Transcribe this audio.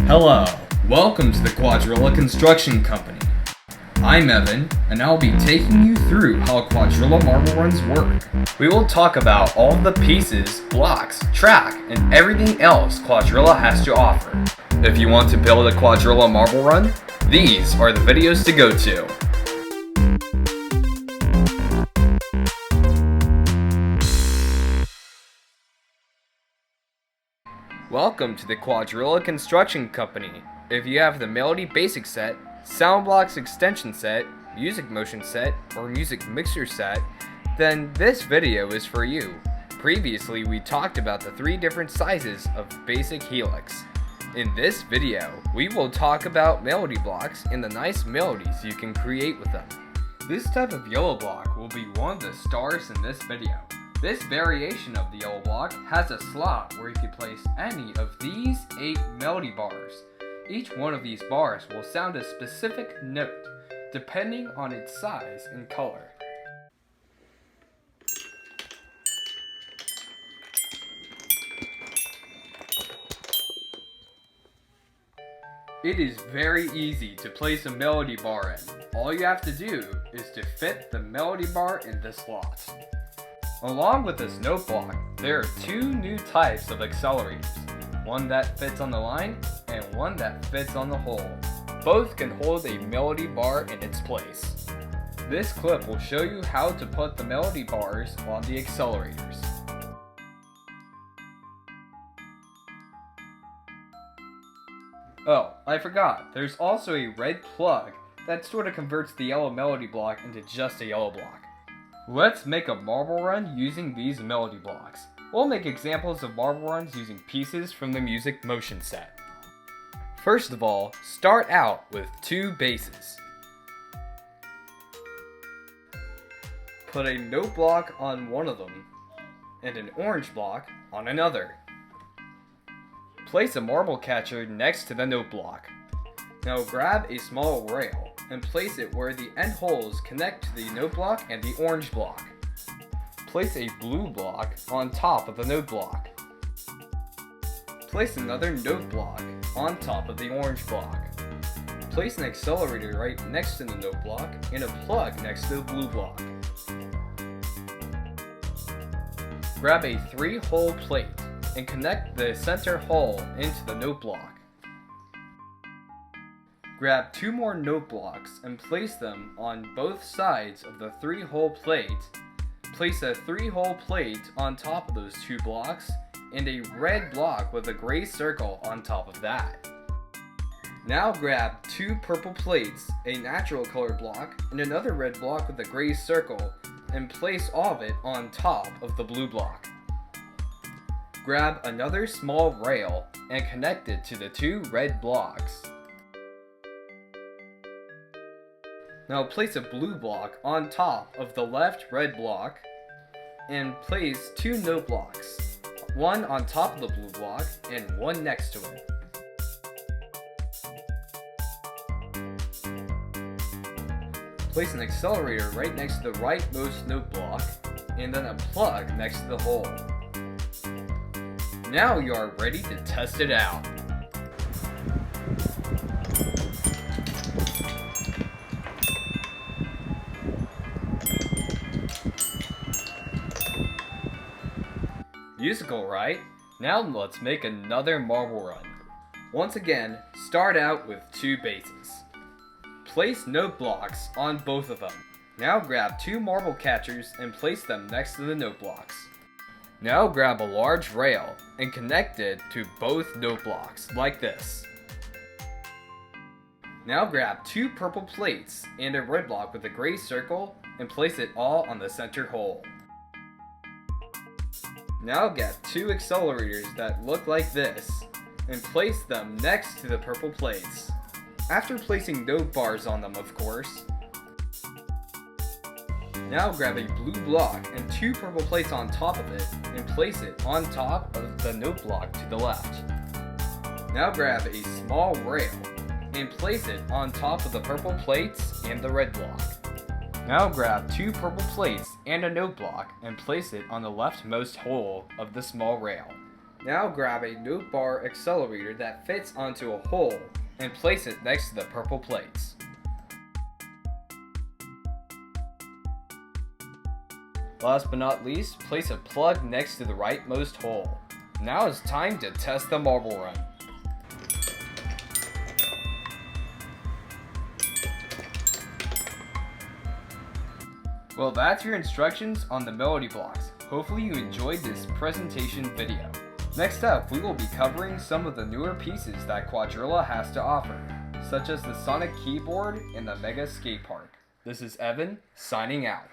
Hello, welcome to the Quadrilla Construction Company. I'm Evan, and I'll be taking you through how Quadrilla marble runs work. We will talk about all the pieces, blocks, track, and everything else Quadrilla has to offer. If you want to build a Quadrilla marble run, these are the videos to go to. Welcome to the Quadrilla Construction Company. If you have the Melody Basic Set, Sound Blocks Extension Set, Music Motion Set, or Music Mixer Set, then this video is for you. Previously, we talked about the 3 different sizes of basic helix. In this video, we will talk about melody blocks and the nice melodies you can create with them. This type of yellow block will be one of the stars in this video. This variation of the yellow block has a slot where you can place any of these 8 melody bars. Each one of these bars will sound a specific note, depending on its size and color. It is very easy to place a melody bar in. All you have to do is to fit the melody bar in the slot. Along with this note block, there are 2 new types of accelerators, one that fits on the line and one that fits on the hole. Both can hold a melody bar in its place. This clip will show you how to put the melody bars on the accelerators. Oh, I forgot, there's also a red plug that sort of converts the yellow melody block into just a yellow block. Let's make a marble run using these melody blocks. We'll make examples of marble runs using pieces from the Music Motion Set. First of all, start out with 2 bases. Put a note block on one of them, and an orange block on another. Place a marble catcher next to the note block. Now grab a small rail and place it where the end holes connect to the note block and the orange block. Place a blue block on top of the note block. Place another note block on top of the orange block. Place an accelerator right next to the note block and a plug next to the blue block. Grab a 3-hole plate and connect the center hole into the note block. Grab 2 more note blocks and place them on both sides of the 3-hole plate. Place a 3-hole plate on top of those 2 blocks and a red block with a gray circle on top of that. Now grab 2 purple plates, a natural color block, and another red block with a gray circle, and place all of it on top of the blue block. Grab another small rail and connect it to the 2 red blocks. Now place a blue block on top of the left red block and place 2 note blocks, one on top of the blue block and one next to it. Place an accelerator right next to the rightmost note block and then a plug next to the hole. Now you are ready to test it out. Musical, right? Now let's make another marble run. Once again, start out with 2 bases. Place note blocks on both of them. Now grab 2 marble catchers and place them next to the note blocks. Now grab a large rail and connect it to both note blocks, like this. Now grab 2 purple plates and a red block with a gray circle and place it all on the center hole. Now get 2 accelerators that look like this and place them next to the purple plates. After placing note bars on them, of course. Now grab a blue block and 2 purple plates on top of it and place it on top of the note block to the left. Now grab a small rail and place it on top of the purple plates and the red block. Now grab 2 purple plates and a note block and place it on the leftmost hole of the small rail. Now grab a note bar accelerator that fits onto a hole and place it next to the purple plates. Last but not least, place a plug next to the rightmost hole. Now it's time to test the marble run. Well, that's your instructions on the melody blocks. Hopefully you enjoyed this presentation video. Next up, we will be covering some of the newer pieces that Quadrilla has to offer, such as the Sonic Keyboard and the Mega Skate Park. This is Evan, signing out.